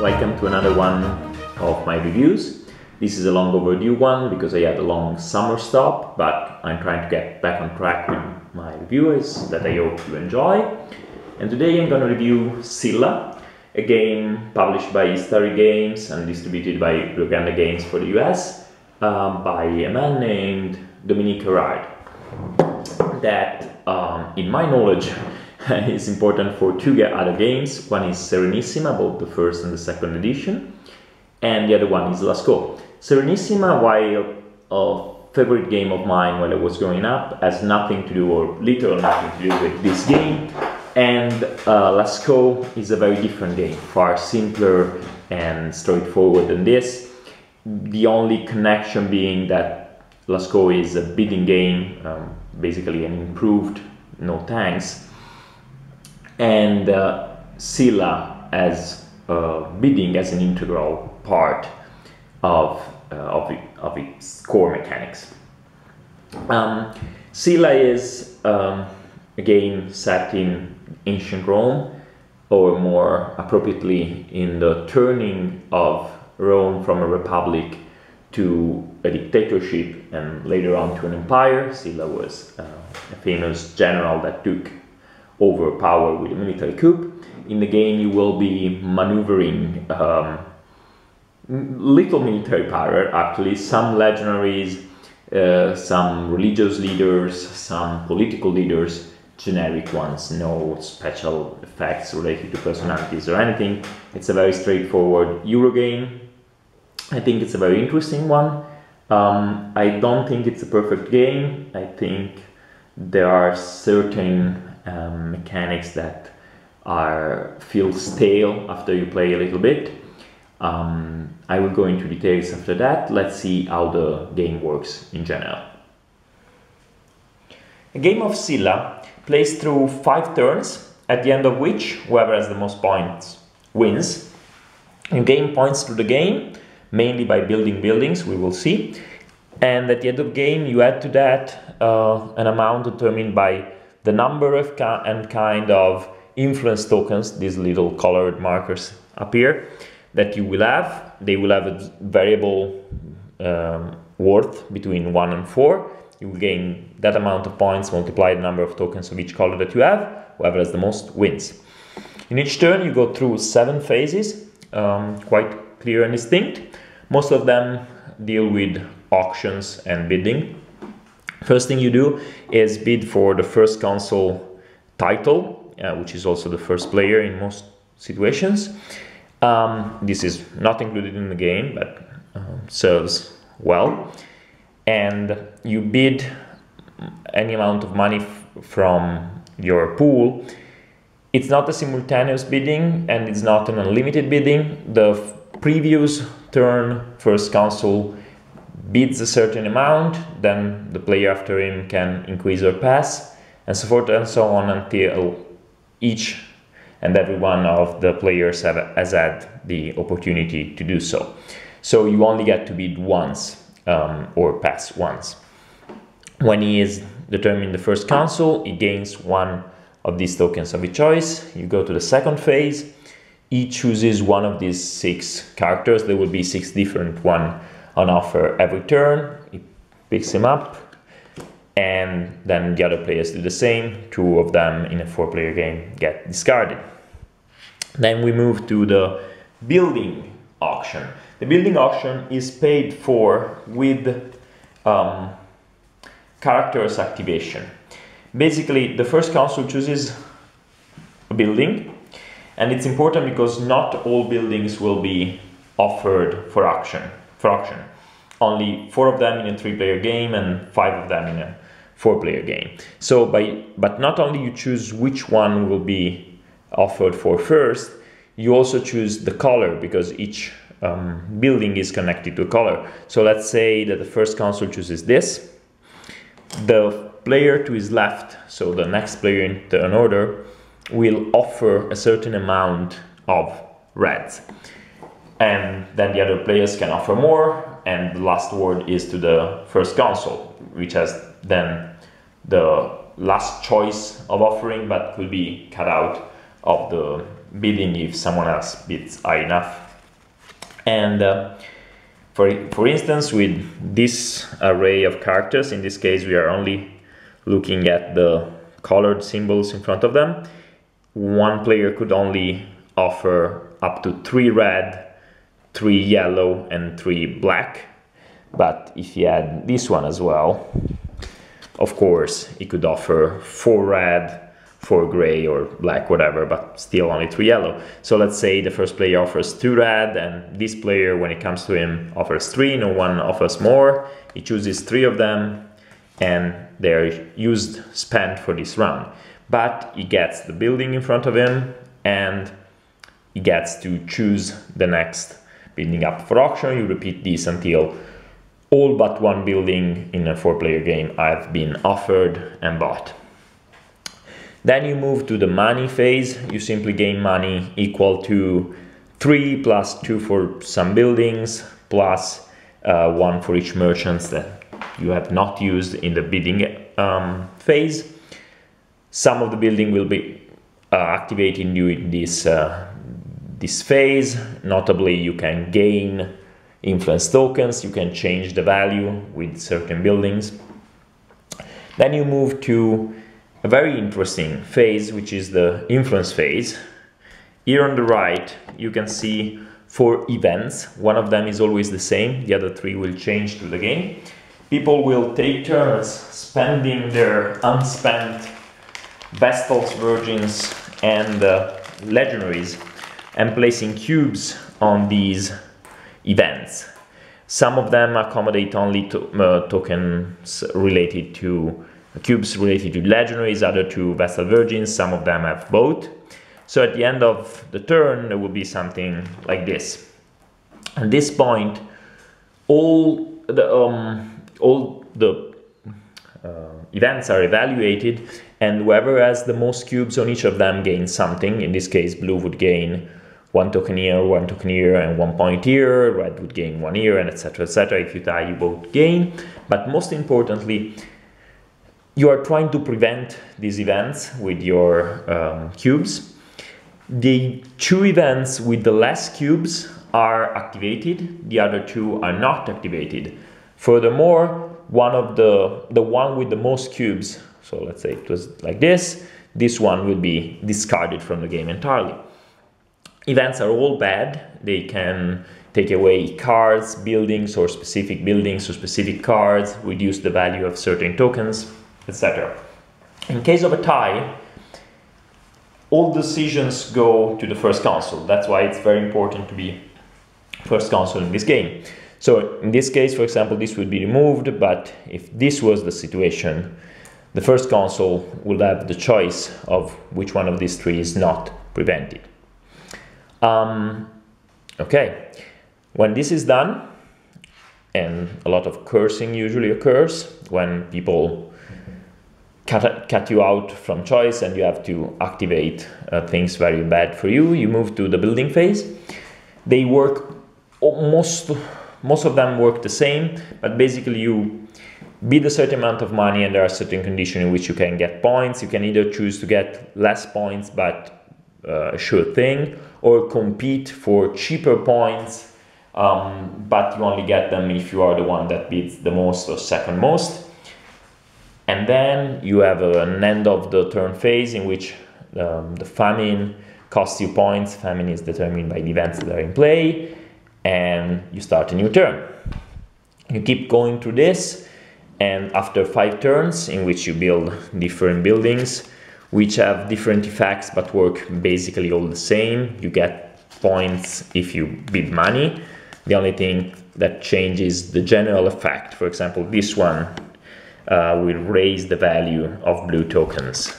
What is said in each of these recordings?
welcome to another one of my reviews. This is a long overdue one because I had a long summer stop, but I'm trying to get back on track with my reviews that I hope you enjoy. And today I'm going to review Sylla, a game published by Starry Games and distributed by Propaganda Games for the US by a man named Dominique Herard. That, in my knowledge, is important for two other games. One is Serenissima, both the first and the second edition, and the other one is Lascaux. Serenissima, while a favorite game of mine when I was growing up, has nothing to do, or little nothing to do with this game, and Lascaux is a very different game, far simpler and straightforward than this. The only connection being that Lascaux is a bidding game, basically an improved no thanks, and Sylla as bidding as an integral part of its core mechanics. Sylla is a game set in ancient Rome, or more appropriately in the turning of Rome from a republic to a dictatorship and later on to an empire. Sylla was a famous general that took over power with a military coup. In the game you will be maneuvering little military power, actually, some legionaries, some religious leaders, some political leaders, generic ones, no special effects related to personalities or anything. It's a very straightforward Euro game. I think it's a very interesting one. I don't think it's a perfect game. I think there are certain mechanics that feel stale after you play a little bit. I will go into details after that. Let's see how the game works in general. A game of Sylla plays through 5 turns, at the end of which whoever has the most points wins. You gain points through the game, mainly by building buildings, we will see. And at the end of the game you add to that an amount determined by the number of and kind of influence tokens, these little colored markers up here, that you will have. They will have a variable worth between 1 and 4. You will gain that amount of points, multiply the number of tokens of each color that you have. Whoever has the most wins. In each turn you go through 7 phases, quite clear and distinct. Most of them deal with auctions and bidding. First thing you do is bid for the first console title, which is also the first player in most situations. This is not included in the game, but serves well. And you bid any amount of money from your pool. It's not a simultaneous bidding and it's not an unlimited bidding. The previous turn first console bids a certain amount, then the player after him can increase or pass, and so forth and so on until each and every one of the players has had the opportunity to do so. So you only get to bid once or pass once. When he is determined the first console, he gains one of these tokens of his choice. You go to the second phase. He chooses one of these 6 characters. There will be 6 different ones on offer every turn. He picks him up, and then the other players do the same. 2 of them in a 4-player game get discarded. Then we move to the building auction. The building auction is paid for with characters activation. Basically, the first console chooses a building, and it's important because not all buildings will be offered for auction. Only 4 of them in a 3-player game and 5 of them in a 4-player game. So but not only you choose which one will be offered for first, you also choose the color, because each building is connected to a color. So let's say that the first console chooses this. The player to his left, so the next player in turn order, will offer a certain amount of reds. And then the other players can offer more, and the last word is to the first console, which has then the last choice of offering, but will be cut out of the bidding if someone else bids high enough. And for instance, with this array of characters, in this case we are only looking at the colored symbols in front of them. One player could only offer up to 3 red, 3 yellow and 3 black. But if he had this one as well, of course he could offer 4 red, 4 gray or black, whatever, but still only 3 yellow. So let's say the first player offers 2 red, and this player, when it comes to him, offers 3, no one offers more. He chooses 3 of them, and they're spent for this round. But he gets the building in front of him, and he gets to choose the next building up for auction. You repeat this until all but one building in a 4-player game have been offered and bought. Then you move to the money phase. You simply gain money equal to 3 plus 2 for some buildings, plus 1 for each merchant that you have not used in the bidding phase. Some of the building will be activated during this phase. Notably, you can gain influence tokens, you can change the value with certain buildings. Then you move to a very interesting phase, which is the influence phase. Here on the right, you can see 4 events. One of them is always the same, the other 3 will change through the game. People will take turns spending their unspent Vestals, Virgins and Legendaries and placing cubes on these events. Some of them accommodate only tokens related to cubes related to legendaries, other to Vestal Virgins, some of them have both. So at the end of the turn there will be something like this. At this point all the events are evaluated, and whoever has the most cubes on each of them gains something. In this case, blue would gain 1 token here, 1 token here, and 1 point here. Red would gain 1 here, and etc. etc. If you die, you both gain. But most importantly, you are trying to prevent these events with your cubes. The 2 events with the less cubes are activated, the other 2 are not activated. Furthermore, the one with the most cubes, so let's say it was like this one will be discarded from the game entirely. Events are all bad. They can take away cards, buildings, or specific cards, reduce the value of certain tokens, etc. In case of a tie, all decisions go to the first console. That's why it's very important to be first console in this game. So in this case, for example, this would be removed, but if this was the situation, the first console will have the choice of which one of these 3 is not prevented. Okay, when this is done, and a lot of cursing usually occurs when people cut you out from choice and you have to activate things very bad for you, you move to the building phase. They work, most of them work the same, but basically you bid a certain amount of money and there are certain conditions in which you can get points. You can either choose to get less points but a sure thing, or compete for cheaper points, but you only get them if you are the one that bids the most or second most. And then you have an end of the turn phase in which the famine costs you points. Famine is determined by the events that are in play, and you start a new turn. You keep going through this, and after 5 turns in which you build different buildings which have different effects but work basically all the same, you get points if you bid money. The only thing that changes the general effect. For example, this one will raise the value of blue tokens.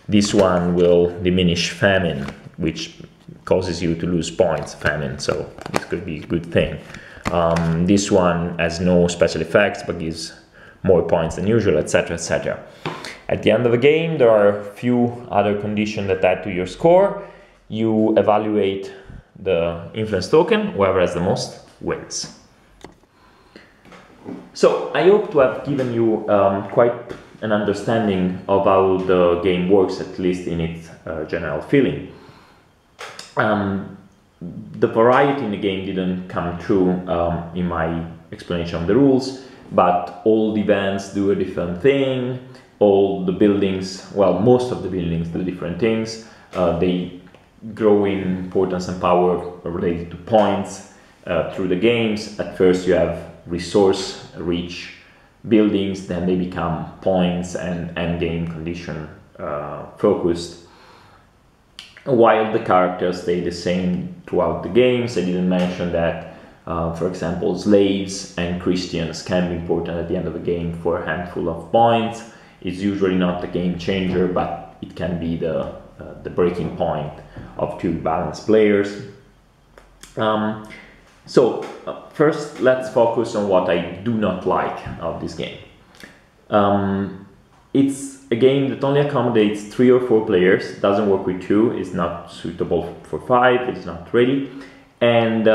This one will diminish famine, which causes you to lose points, famine, so this could be a good thing. This one has no special effects but gives more points than usual, etc, etc. At the end of the game, there are a few other conditions that add to your score. You evaluate the influence token, whoever has the most wins. So I hope to have given you quite an understanding of how the game works, at least in its general feeling. the variety in the game didn't come through in my explanation of the rules, but all the events do a different thing. All the buildings, well, most of the buildings do different things. They grow in importance and power related to points through the games. At first you have resource-rich buildings, then they become points and end-game condition focused, while the characters stay the same throughout the games. I didn't mention that, for example, slaves and Christians can be important at the end of the game for a handful of points. It's usually not the game changer, but it can be the breaking point of two balanced players. First, let's focus on what I do not like of this game. It's a game that only accommodates 3 or 4 players, doesn't work with 2, it's not suitable for 5, it's not ready, and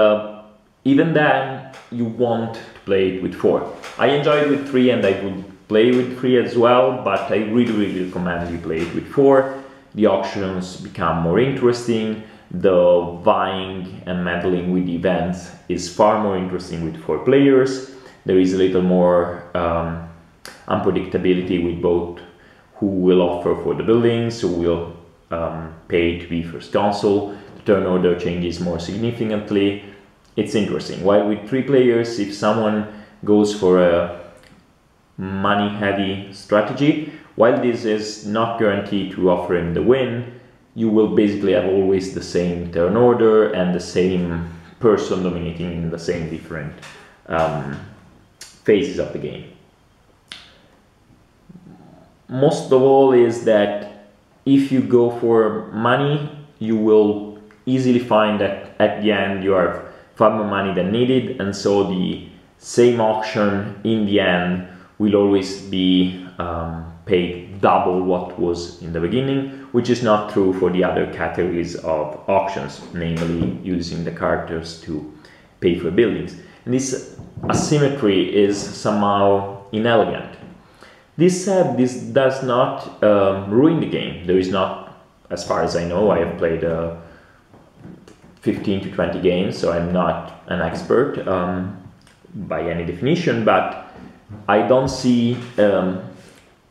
even then you want to play it with 4. I enjoy it with 3 and I would play with 3 as well, but I really recommend you play it with 4. The auctions become more interesting, the vying and meddling with the events is far more interesting with 4 players. There is a little more unpredictability with both who will offer for the buildings, who will pay to be first consul. The turn order changes more significantly. It's interesting. While with 3 players, if someone goes for a money-heavy strategy, while this is not guaranteed to offer him the win, you will basically have always the same turn order and the same person dominating in the same different phases of the game. Most of all is that if you go for money, you will easily find that at the end you have far more money than needed, and so the same auction in the end will always be paid double what was in the beginning, which is not true for the other categories of auctions, namely using the characters to pay for buildings. And this asymmetry is somehow inelegant. This said, this does not ruin the game. There is not, as far as I know, I have played 15 to 20 games, so I'm not an expert by any definition, but I don't see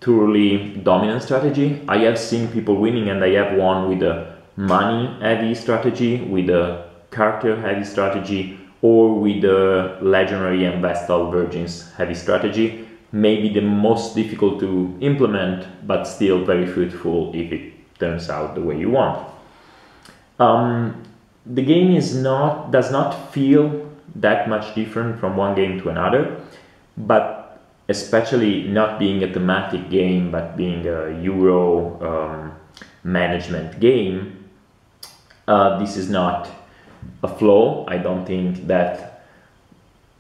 truly dominant strategy. I have seen people winning, and I have won with a money-heavy strategy, with a character-heavy strategy, or with a legendary and Vestal Virgins heavy strategy. Maybe the most difficult to implement, but still very fruitful if it turns out the way you want. The game does not feel that much different from one game to another, but especially not being a thematic game, but being a Euro management game, this is not a flaw. I don't think that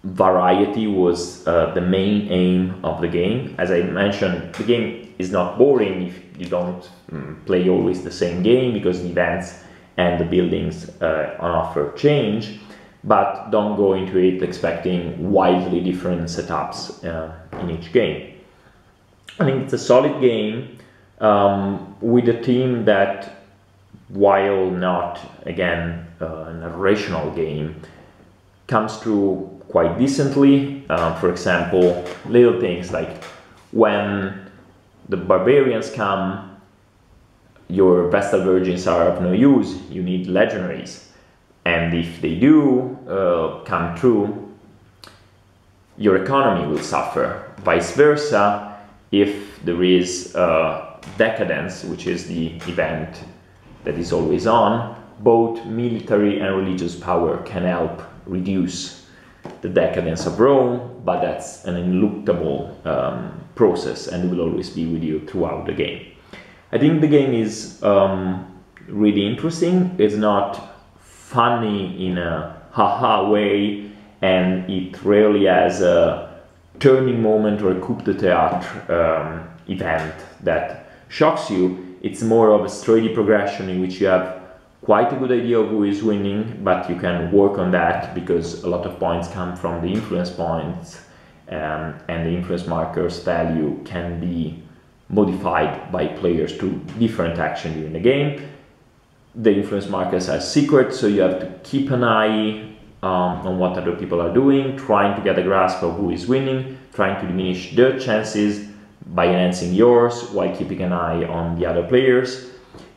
variety was the main aim of the game. As I mentioned, the game is not boring if you don't play always the same game, because the events and the buildings on offer change, but don't go into it expecting wildly different setups in each game. I think it's a solid game with a team that, while not, again, a narrational game, comes through quite decently. For example, little things like when the barbarians come, your Vestal Virgins are of no use, you need legendaries. And if they do come true, your economy will suffer. Vice versa, if there is decadence, which is the event that is always on, both military and religious power can help reduce the decadence of Rome, but that's an ineluctable process and will always be with you throughout the game. I think the game is really interesting. It's not funny in a haha way, and it rarely has a turning moment or a coup de théâtre event that shocks you. It's more of a steady progression in which you have quite a good idea of who is winning, but you can work on that because a lot of points come from the influence points, and the influence markers value can be modified by players to different action during the game. the influence markers are secret, so you have to keep an eye on what other people are doing, trying to get a grasp of who is winning, trying to diminish their chances by enhancing yours while keeping an eye on the other players.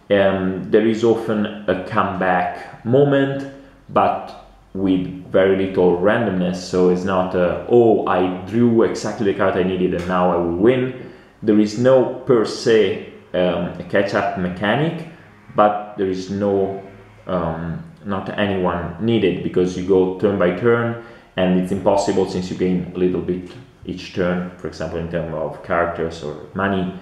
There is often a comeback moment, but with very little randomness, so it's not oh, I drew exactly the card I needed and now I will win. There is no per se a catch-up mechanic, but there is no not anyone needed, because you go turn by turn and it's impossible, since you gain a little bit each turn, for example in terms of characters or money,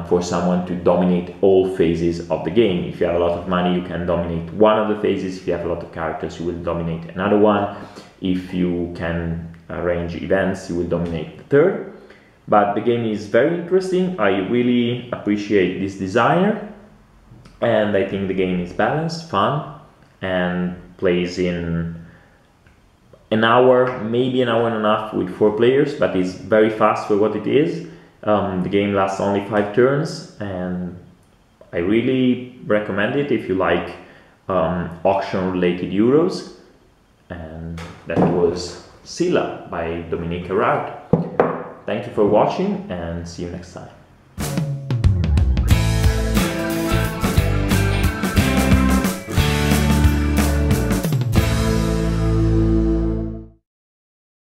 for someone to dominate all phases of the game. If you have a lot of money, you can dominate one of the phases. If you have a lot of characters, you will dominate another one. If you can arrange events, you will dominate the third. But the game is very interesting. I really appreciate this designer, and I think the game is balanced, fun, and plays in an hour, maybe an hour and a half with 4 players, but it's very fast for what it is. The game lasts only 5 turns, and I really recommend it if you like auction-related Euros. And that was Sylla by Dominique Raut. Thank you for watching, and see you next time.